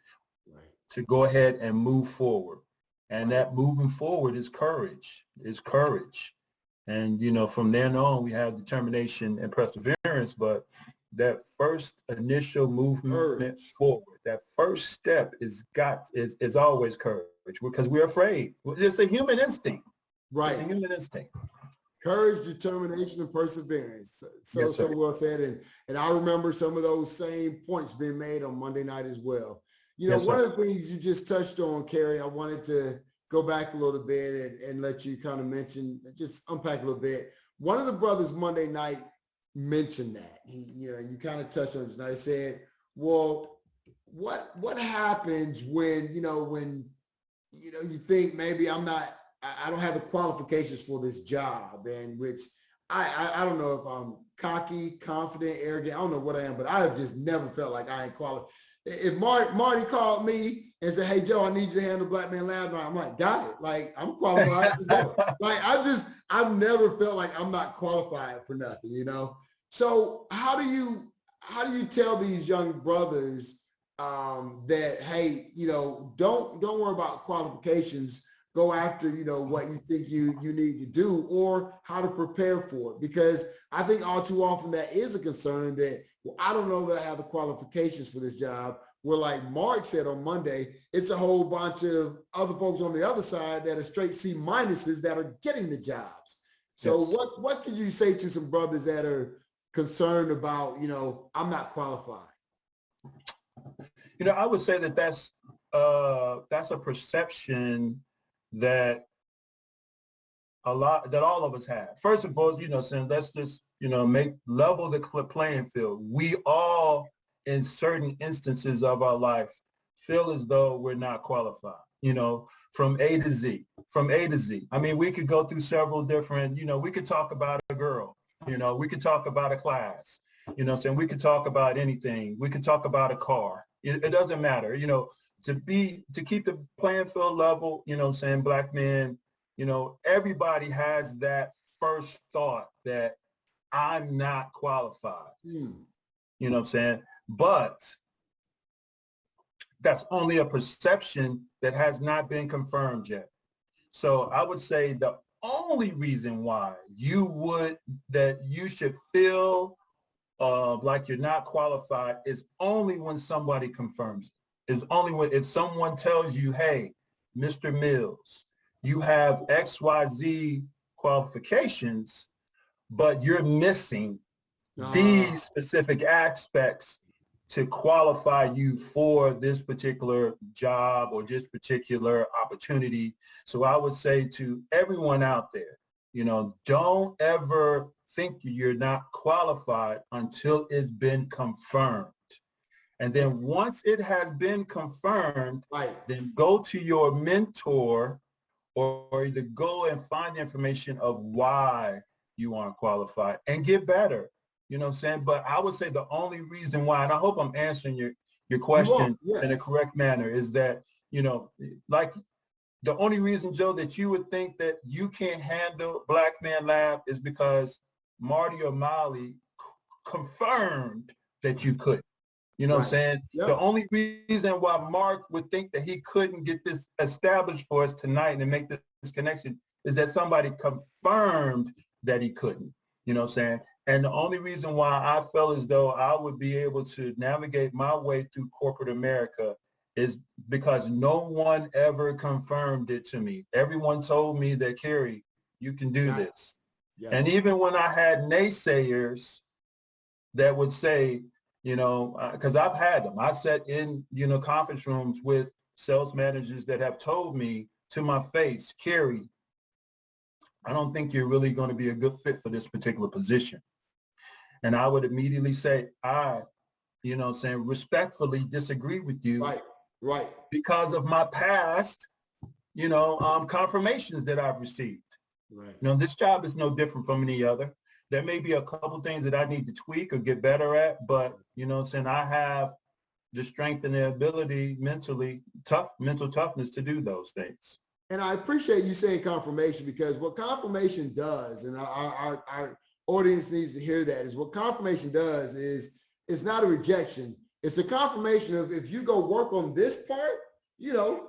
to go ahead and move forward. And that moving forward is courage, And, you know, from then on, we have determination and perseverance, but that first initial movement forward, that first step is always courage, because we're afraid. It's a human instinct. Right. It's a human instinct. Courage, determination, and perseverance. So well said. And I remember some of those same points being made on Monday night as well. You know, one of the things you just touched on, Kerry, I wanted to go back a little bit and let you kind of mention, just unpack a little bit. One of the brothers Monday night mentioned that. You kind of touched on it tonight. He said, well, what happens when you think maybe I don't have the qualifications for this job, and which I don't know if I'm cocky, confident, arrogant. I don't know what I am, but I have just never felt like I ain't qualified. If Marty called me and said, "Hey Joe, I need you to handle Black Man Lab," I'm like, got it. Like, I'm qualified. Like, I've never felt like I'm not qualified for nothing, you know? So how do you tell these young brothers that, hey, don't worry about qualifications, go after, what you think you need to do, or how to prepare for it? Because I think all too often that is a concern that, well, I don't know that I have the qualifications for this job. Well, like Mark said on Monday, it's a whole bunch of other folks on the other side that are straight C minuses that are getting the jobs. So what could you say to some brothers that are concerned about, I'm not qualified? I would say that's a perception that all of us have. First of all, saying let's just, level the playing field. We all, in certain instances of our life, feel as though we're not qualified, from A to Z. I mean, we could go through several different, we could talk about a girl, we could talk about a class, we could talk about anything. We could talk about a car. It doesn't matter, to keep the playing field level, Black men, everybody has that first thought that I'm not qualified. But that's only a perception that has not been confirmed yet. So I would say the only reason why you should feel like you're not qualified is only when somebody confirms it. Is only if someone tells you, hey, Mr. Mills, you have XYZ qualifications, but you're missing these specific aspects to qualify you for this particular job or this particular opportunity. So I would say to everyone out there, don't ever think you're not qualified until it's been confirmed. And then once it has been confirmed, then go to your mentor or either go and find the information of why you aren't qualified and get better. But I would say the only reason why, and I hope I'm answering your question in a correct manner, is that, like the only reason, Joe, that you would think that you can't handle Black Man Lab is because Marty or Molly confirmed that you couldn't. What I'm saying? Yep. The only reason why Mark would think that he couldn't get this established for us tonight and make this connection is that somebody confirmed that he couldn't. And the only reason why I felt as though I would be able to navigate my way through corporate America is because no one ever confirmed it to me. Everyone told me that, Kerry, you can do this. Yeah. And even when I had naysayers that would say, because I've had them. I sat in, conference rooms with sales managers that have told me to my face, Kerry, I don't think you're really going to be a good fit for this particular position. And I would immediately say, I, respectfully disagree with you. Right. Because of my past, confirmations that I've received. Right. This job is no different from any other. There may be a couple things that I need to tweak or get better at, but, I have, the strength and the ability mental toughness to do those things. And I appreciate you saying confirmation, because what confirmation does, and our audience needs to hear that, is what confirmation does is it's not a rejection. It's a confirmation of, if you go work on this part,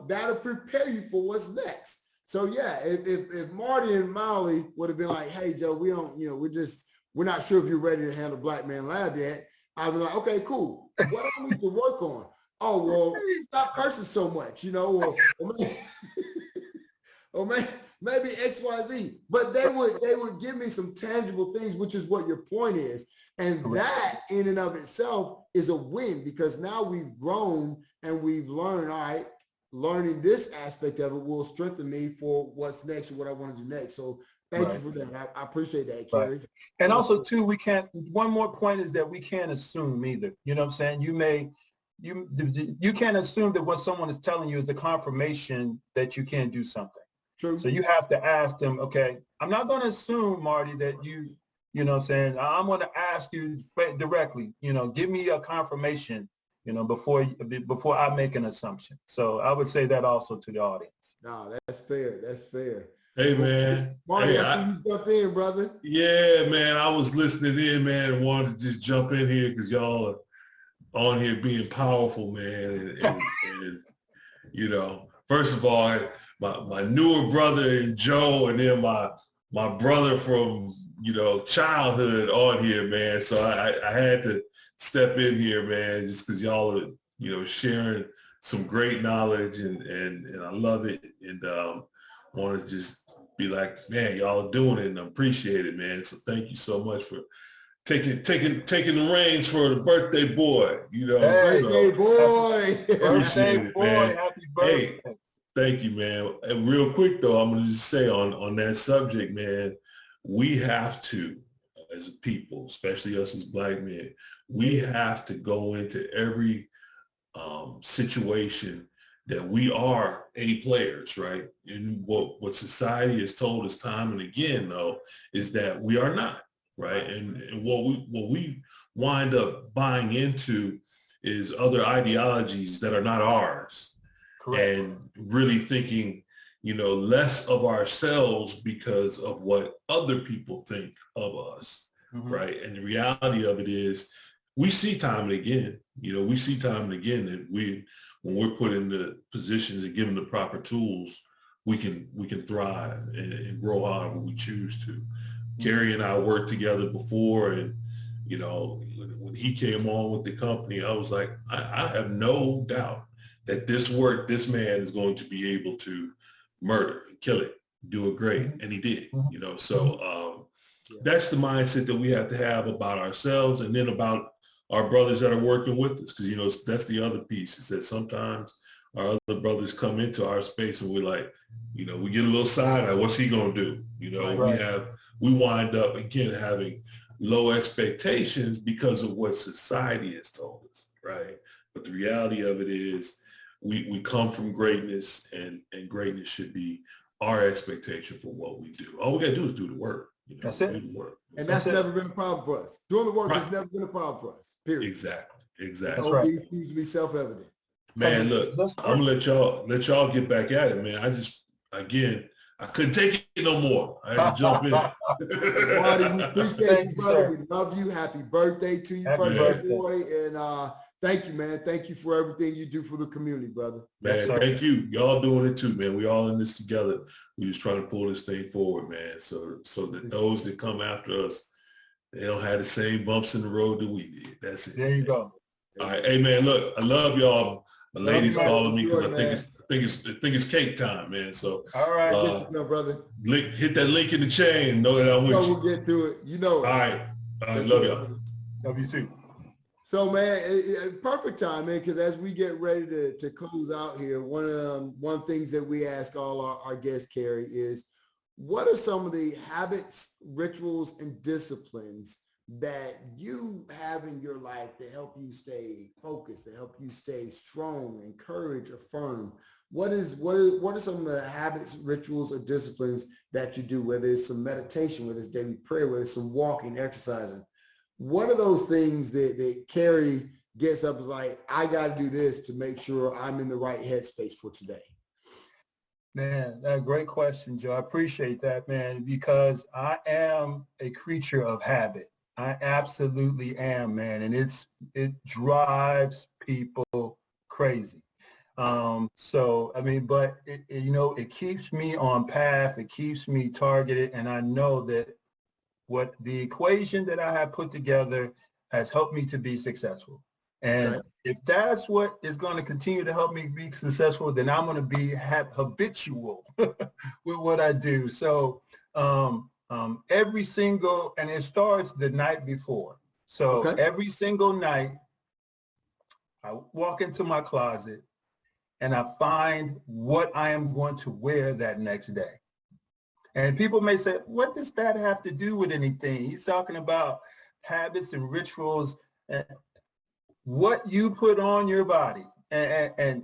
that'll prepare you for what's next. So yeah, if Marty and Molly would have been like, hey, Joe, we don't, we're not sure if you're ready to handle Black Man Lab yet, I'd be like, okay, cool. What do I need to work on? Oh, well, stop cursing so much, or maybe XYZ. But they would give me some tangible things, which is what your point is. And that in and of itself is a win, because now we've grown and we've learned, all right, learning this aspect of it will strengthen me for what's next or what I want to do next. So thank you for that. I appreciate that, Kerry. Right. And also too, one more point is that we can't assume either. You know what I'm saying? You can't assume that what someone is telling you is a confirmation that you can't do something. True. So you have to ask them, okay, I'm not going to assume, Marty, that you know what I'm saying? I'm going to ask you directly, give me a confirmation, before I make an assumption. So I would say that also to the audience. No, that's fair. That's fair. Hey, man. Marty, I see you jumped in, brother. Yeah, man. I was listening in, man, and wanted to just jump in here because y'all are on here being powerful, man. And first of all, my newer brother and Joe, and then my brother from, childhood on here, man. So I had to step in here, man, just because y'all are, sharing some great knowledge, and I love it. And want to just be like, man, y'all are doing it, and I appreciate it, man. So thank you so much for taking the reins for the birthday boy, Birthday boy. Appreciate it, man. Happy birthday. Hey, thank you, man. And real quick though, I'm gonna just say on that subject, man, we have to, as a people, especially us as Black men, we have to go into every situation that we are A players, right? And what society has told us time and again, though, is that we are not, right? And what we wind up buying into is other ideologies that are not ours. Correct. And really thinking, less of ourselves because of what other people think of us, right? And the reality of it is, we see time and again, that when we're put in the positions and given the proper tools, we can thrive and grow however we choose to. Kerry and I worked together before, and when he came on with the company, I was like, I have no doubt that this man is going to be able to murder, kill it, do it great. And he did, so that's the mindset that we have to have about ourselves, and then about our brothers that are working with us. Because, that's the other piece, is that sometimes our other brothers come into our space and we're like, we get a little side eye. What's he going to do? Right. We wind up, again, having low expectations because of what society has told us, right? But the reality of it is, we come from greatness, and greatness should be our expectation for what we do. All we got to do is do the work. That's it. Do the work. And that's never been a problem for us. Doing the work has never been a problem for us, period. Exactly. That's right. It seems to be self-evident. Man, look, I'm gonna let y'all get back at it, man. I couldn't take it no more. I had to jump in. Marty, we appreciate you, brother. We love you. Happy birthday to you, birthday boy. And thank you, man. Thank you for everything you do for the community, brother. Man, thank you. Y'all doing it too, man. We all in this together. We just trying to pull this thing forward, man. So that those that come after us, they don't have the same bumps in the road that we did. That's it. There you go. All right. Hey, man, look, I love y'all. My ladies calling me because I think it's cake time, man. So all right, brother. Hit that link in the chain. Know that I'm with you. We'll get to it. All right. Love y'all. Love you too. So, man, perfect time, man, because as we get ready to close out here, one things that we ask all our guests, Kerry, is what are some of the habits, rituals, and disciplines that you have in your life to help you stay focused, to help you stay strong, encourage, affirm? What are some of the habits, rituals, or disciplines that you do, whether it's some meditation, whether it's daily prayer, whether it's some walking, exercising? What are those things that Kerry gets up is like, I got to do this to make sure I'm in the right headspace for today? Man, great question, Joe. I appreciate that, man, because I am a creature of habit. I absolutely am, man. And it drives people crazy. So, I mean, but it keeps me on path. It keeps me targeted. And I know that what the equation that I have put together has helped me to be successful. And if that's what is going to continue to help me be successful, then I'm going to be habitual with what I do. So every single, and it starts the night before. So every single night, I walk into my closet and I find what I am going to wear that next day. And people may say, what does that have to do with anything? He's talking about habits and rituals. What you put on your body, and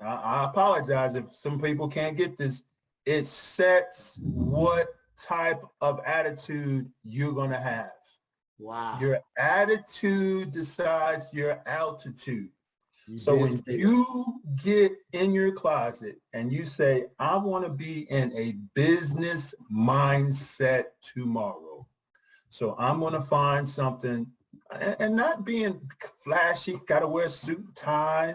I apologize if some people can't get this, it sets what type of attitude you're going to have. Wow. Your attitude decides your altitude. So when you get in your closet and you say, I want to be in a business mindset tomorrow, so I'm going to find something, and not being flashy, got to wear a suit and tie.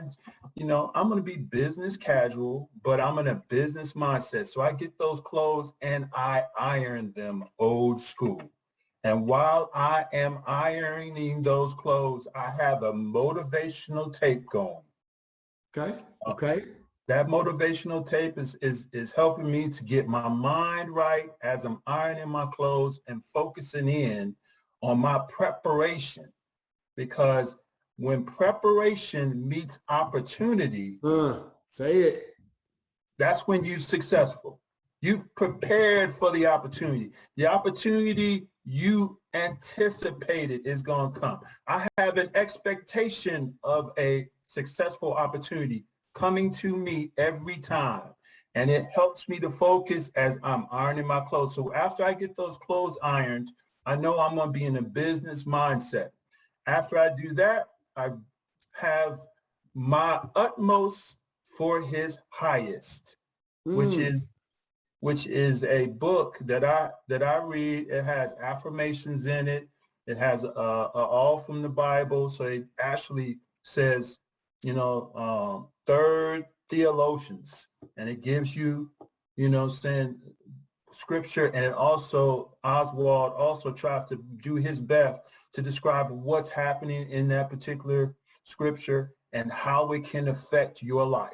I'm going to be business casual, but I'm in a business mindset. So I get those clothes and I iron them old school. And while I am ironing those clothes, I have a motivational tape going. Okay. That motivational tape is helping me to get my mind right as I'm ironing my clothes and focusing in on my preparation, because when preparation meets opportunity, say it. That's when you're successful. You've prepared for the opportunity. The opportunity you anticipated is going to come. I have an expectation of a successful opportunity coming to me every time. And it helps me to focus as I'm ironing my clothes. So after I get those clothes ironed, I know I'm going to be in a business mindset. After I do that, I have my utmost for his highest, which is a book that I read. It has affirmations in it. It has all from the Bible. So it actually says, third theologians, and it gives you, scripture. And also Oswald also tries to do his best to describe what's happening in that particular scripture and how it can affect your life.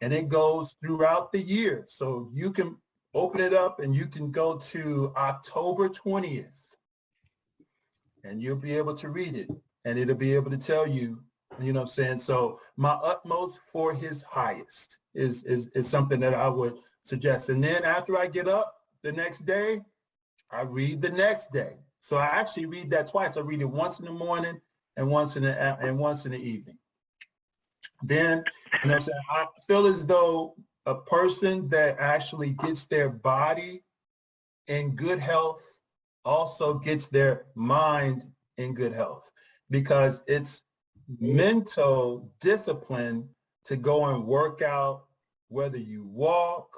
And it goes throughout the year. So you can open it up and you can go to October 20th and you'll be able to read it, and it'll be able to tell you, So my utmost for his highest is something that I would suggest. And then after I get up the next day, I read the next day. So I actually read that twice. I read it once in the morning and once in the evening. Then, I feel as though a person that actually gets their body in good health also gets their mind in good health, because it's mental discipline to go and work out, whether you walk,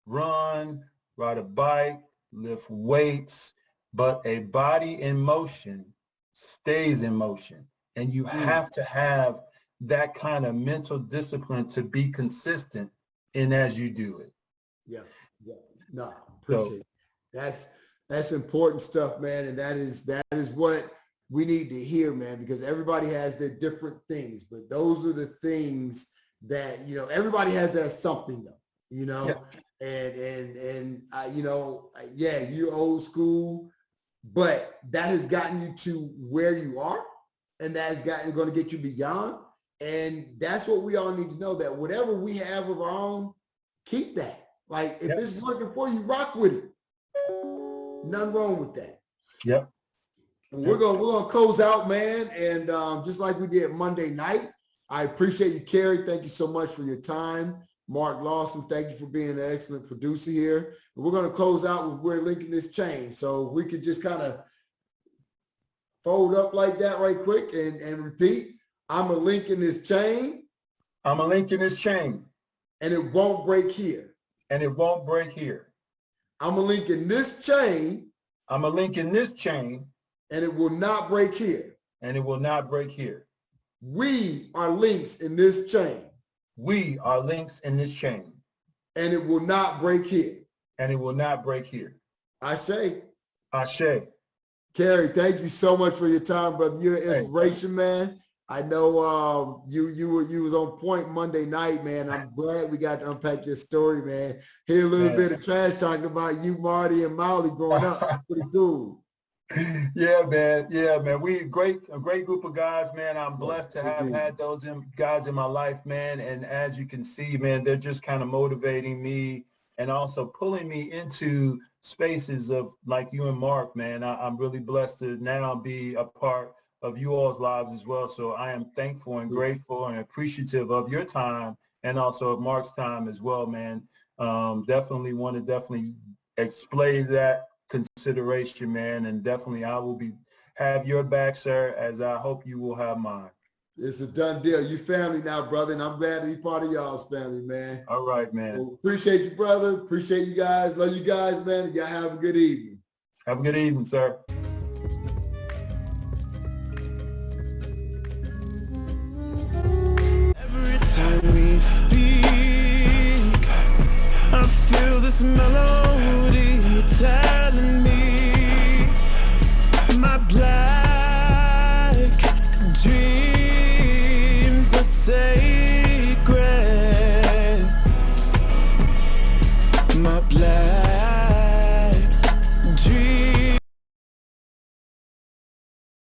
run, ride a bike, lift weights, but a body in motion stays in motion. And you have to have that kind of mental discipline to be consistent in as you do it. Yeah. No, appreciate it. That's important stuff, man. And that is what we need to hear, man, because everybody has their different things, but those are the things that, everybody has that something though, and you're old school, but that has gotten you to where you are, and that is going to get you beyond. And that's what we all need to know, that whatever we have of our own, keep that. Like if it's working for you, rock with it. Nothing wrong with that. Yep. We're gonna close out, man, and just like we did Monday night, I appreciate you, Kerry. Thank you so much for your time. Mark Lawson, thank you for being an excellent producer here. And we're gonna close out with We're Linking This Chain. So we could just kind of fold up like that right quick and repeat. I'm a link in this chain. I'm a link in this chain. And it won't break here. And it won't break here. I'm a link in this chain. I'm a link in this chain. And it will not break here. And it will not break here. We are links in this chain. We are links in this chain. And it will not break here. And it will not break here. Ashe. Ashe. Kerry, thank you so much for your time, brother. You're an inspiration, man. I know you was on point Monday night, man. I'm glad we got to unpack your story, man. Hear a little bit of trash talking about you, Marty, and Molly growing up. That's pretty cool. Yeah, man. Yeah, man. A great group of guys, man. I'm blessed to have had those guys in my life, man. And as you can see, man, they're just kind of motivating me and also pulling me into spaces of like you and Mark, man. I'm really blessed to now be a part of you all's lives as well. So I am thankful and grateful and appreciative of your time and also of Mark's time as well, man. Definitely want to explain that consideration, man. And definitely I will have your back, sir, as I hope you will have mine. It's a done deal. You family now, brother, and I'm glad to be part of y'all's family, man. All right, man. Well, appreciate you, brother. Appreciate you guys. Love you guys, man. Y'all have a good evening. Have a good evening, sir. Every time we speak, I feel this melody.